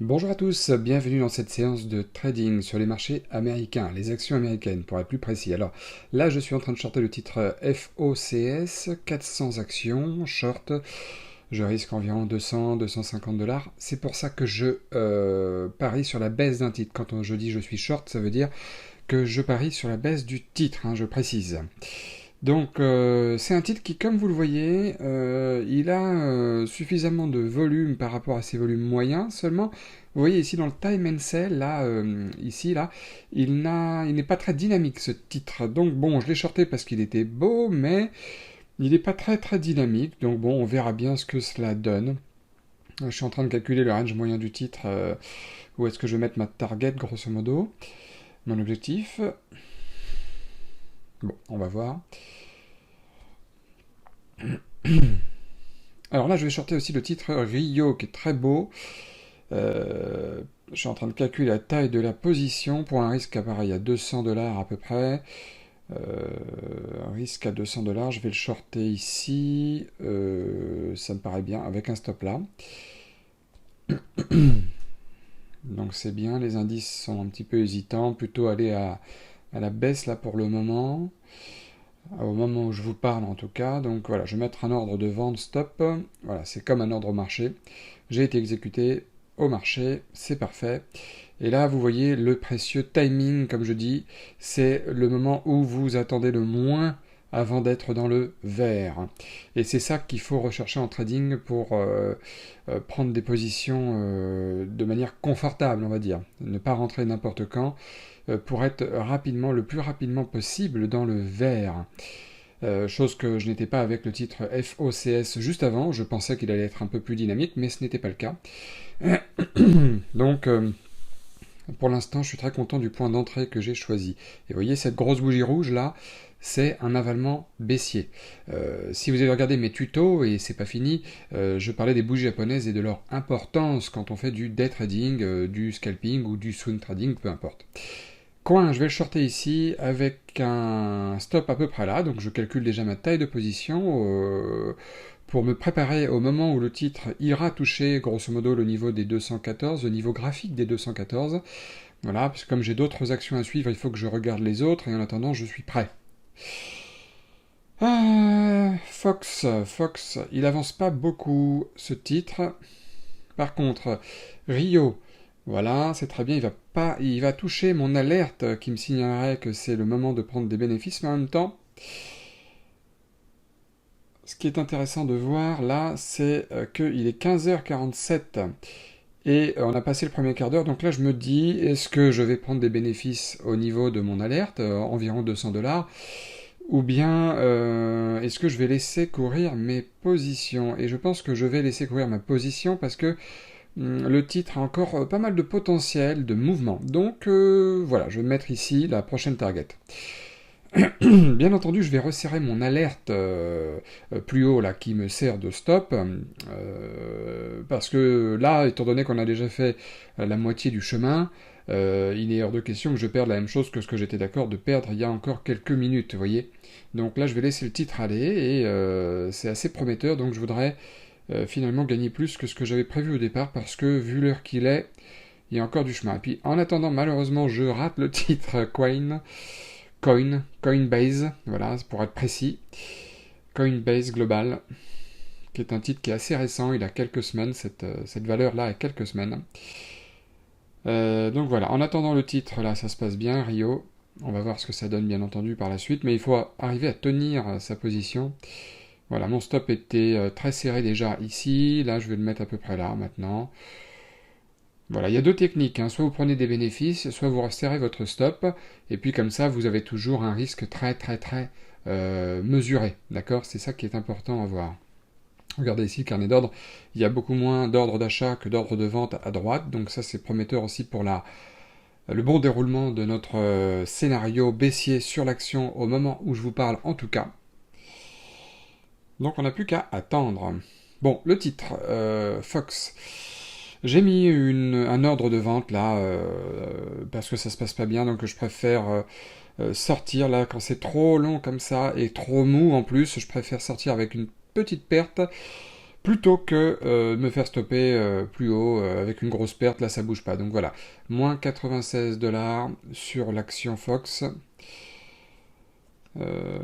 Bonjour à tous, bienvenue dans cette séance de trading sur les marchés américains, les actions américaines pour être plus précis. Alors là, je suis en train de shorter le titre FOCS, 400 actions, short, je risque environ 200-250 dollars. C'est pour ça que je parie sur la baisse d'un titre. Quand je dis je suis short, ça veut dire que je parie sur la baisse du titre, je précise. Donc c'est un titre qui, comme vous le voyez, il a suffisamment de volume par rapport à ses volumes moyens. Seulement, vous voyez ici dans le time and sell, là, ici, là, il n'est pas très dynamique ce titre. Donc bon, je l'ai shorté parce qu'il était beau, mais il n'est pas très très dynamique. Donc bon, on verra bien ce que cela donne. Je suis en train de calculer le range moyen du titre. Où est-ce que je vais mettre ma target, grosso modo, mon objectif. Bon, on va voir. Alors là, je vais shorter aussi le titre Rio, qui est très beau. Je suis en train de calculer la taille de la position pour un risque pareil à 200 dollars à peu près. Un risque à 200 dollars, je vais le shorter ici. Ça me paraît bien avec un stop là. Donc c'est bien, les indices sont un petit peu hésitants, plutôt aller à la baisse là pour le moment. Au moment où je vous parle en tout cas. Donc voilà, je vais mettre un ordre de vente stop. Voilà, c'est comme un ordre au marché. J'ai été exécuté au marché, c'est parfait. Et là, vous voyez le précieux timing, comme je dis, c'est le moment où vous attendez le moins avant d'être dans le vert. Et c'est ça qu'il faut rechercher en trading pour prendre des positions de manière confortable, on va dire. Ne pas rentrer n'importe quand pour être rapidement, le plus rapidement possible dans le vert. Chose que je n'étais pas avec le titre FOCS juste avant. Je pensais qu'il allait être un peu plus dynamique, mais ce n'était pas le cas. Donc, pour l'instant, je suis très content du point d'entrée que j'ai choisi. Et vous voyez, cette grosse bougie rouge là, c'est un avalement baissier. Si vous avez regardé mes tutos, et c'est pas fini, je parlais des bougies japonaises et de leur importance quand on fait du day trading, du scalping ou du swing trading, peu importe. Coin, je vais le shorter ici avec un stop à peu près là, donc je calcule déjà ma taille de position pour me préparer au moment où le titre ira toucher grosso modo le niveau des 214, le niveau graphique des 214. Voilà, parce que comme j'ai d'autres actions à suivre, il faut que je regarde les autres, et en attendant, je suis prêt. Fox, il avance pas beaucoup ce titre. Par contre, Rio, voilà, c'est très bien, il va toucher mon alerte qui me signalerait que c'est le moment de prendre des bénéfices, mais en même temps, ce qui est intéressant de voir là, c'est qu'il est 15h47 et on a passé le premier quart d'heure, donc là je me dis, est-ce que je vais prendre des bénéfices au niveau de mon alerte, environ 200 dollars, ou bien est-ce que je vais laisser courir mes positions? Et je pense que je vais laisser courir ma position parce que le titre a encore pas mal de potentiel de mouvement. Donc voilà, je vais mettre ici la prochaine target. Bien entendu, je vais resserrer mon alerte plus haut là qui me sert de stop parce que là, étant donné qu'on a déjà fait la moitié du chemin, il est hors de question que je perde la même chose que ce que j'étais d'accord de perdre il y a encore quelques minutes, vous voyez. Donc là, je vais laisser le titre aller et c'est assez prometteur, donc je voudrais finalement gagner plus que ce que j'avais prévu au départ parce que vu l'heure qu'il est, il y a encore du chemin. Et puis en attendant, malheureusement, je rate le titre Coinbase, voilà, pour être précis. Coinbase Global, qui est un titre qui est assez récent, il a quelques semaines, cette valeur-là a quelques semaines. Donc voilà, en attendant le titre, là, ça se passe bien, Rio. On va voir ce que ça donne, bien entendu, par la suite, mais il faut arriver à tenir sa position. Voilà, mon stop était très serré déjà ici, là, je vais le mettre à peu près là, maintenant. Voilà, il y a deux techniques, soit vous prenez des bénéfices, soit vous resserrez votre stop, et puis comme ça, vous avez toujours un risque très très très mesuré, d'accord? C'est ça qui est important à voir. Regardez ici le carnet d'ordre, il y a beaucoup moins d'ordres d'achat que d'ordres de vente à droite, donc ça c'est prometteur aussi pour le bon déroulement de notre scénario baissier sur l'action au moment où je vous parle en tout cas. Donc on n'a plus qu'à attendre. Bon, le titre, Fox. J'ai mis un ordre de vente là, parce que ça se passe pas bien, donc je préfère sortir là quand c'est trop long comme ça et trop mou en plus, je préfère sortir avec une petite perte plutôt que me faire stopper plus haut avec une grosse perte, là ça bouge pas. Donc voilà, moins 96 $ sur l'action Fox. Euh,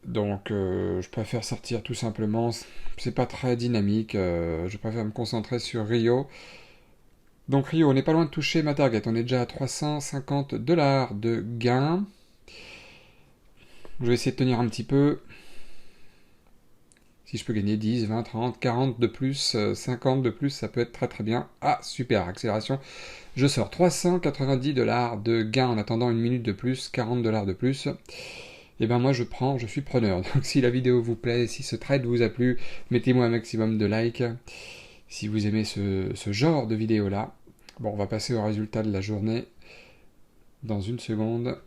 je préfère sortir tout simplement, c'est pas très dynamique, je préfère me concentrer sur Rio. Donc Rio, on n'est pas loin de toucher ma target, on est déjà à 350 $ de gain. Je vais essayer de tenir un petit peu. Si je peux gagner 10, 20, 30, 40 de plus, 50 de plus, ça peut être très très bien. Ah, super, accélération. Je sors 390 $ de gain en attendant une minute de plus, 40 $ de plus. Et ben moi je prends, je suis preneur. Donc si la vidéo vous plaît, si ce trade vous a plu, mettez-moi un maximum de likes. Si vous aimez ce genre de vidéo là. Bon, on va passer au résultat de la journée dans une seconde.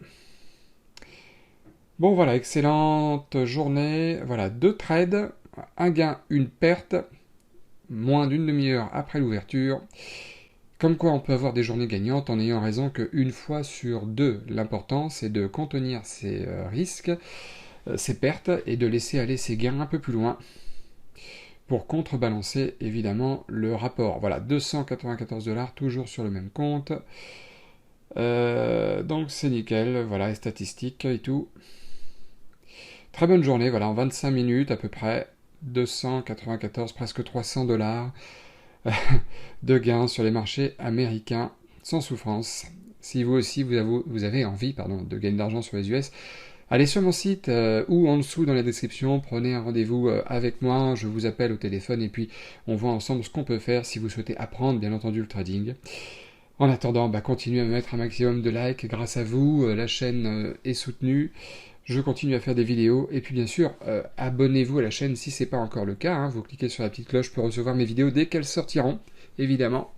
Bon voilà, excellente journée. Voilà, 2 trades, un gain, une perte, moins d'une demi-heure après l'ouverture. Comme quoi on peut avoir des journées gagnantes en ayant raison qu'une fois sur deux. L'important c'est de contenir ses risques, ses pertes, et de laisser aller ses gains un peu plus loin pour contrebalancer évidemment le rapport. Voilà, 294 $, toujours sur le même compte. Donc c'est nickel, voilà, les statistiques et tout. Très bonne journée, voilà, en 25 minutes à peu près, 294, presque 300 $ de gains sur les marchés américains, sans souffrance. Si vous aussi vous avez envie de gagner de l'argent sur les US, allez sur mon site ou en dessous dans la description, prenez un rendez-vous avec moi, je vous appelle au téléphone et puis on voit ensemble ce qu'on peut faire si vous souhaitez apprendre bien entendu le trading. En attendant, continuez à me mettre un maximum de likes, grâce à vous, la chaîne est soutenue. Je continue à faire des vidéos, et puis bien sûr, abonnez-vous à la chaîne si ce n'est pas encore le cas, hein. Vous cliquez sur la petite cloche pour recevoir mes vidéos dès qu'elles sortiront, évidemment.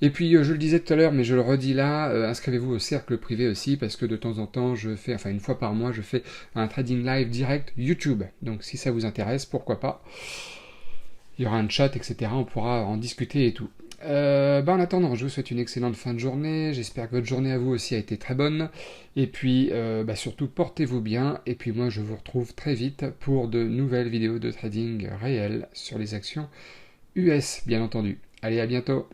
Et puis, je le disais tout à l'heure, mais je le redis là, inscrivez-vous au cercle privé aussi, parce que de temps en temps, une fois par mois, je fais un trading live direct YouTube. Donc si ça vous intéresse, pourquoi pas. Il y aura un chat, etc. On pourra en discuter et tout. En attendant, je vous souhaite une excellente fin de journée. J'espère que votre journée à vous aussi a été très bonne. Et puis, surtout, portez-vous bien. Et puis moi, je vous retrouve très vite pour de nouvelles vidéos de trading réel sur les actions US, bien entendu. Allez, à bientôt.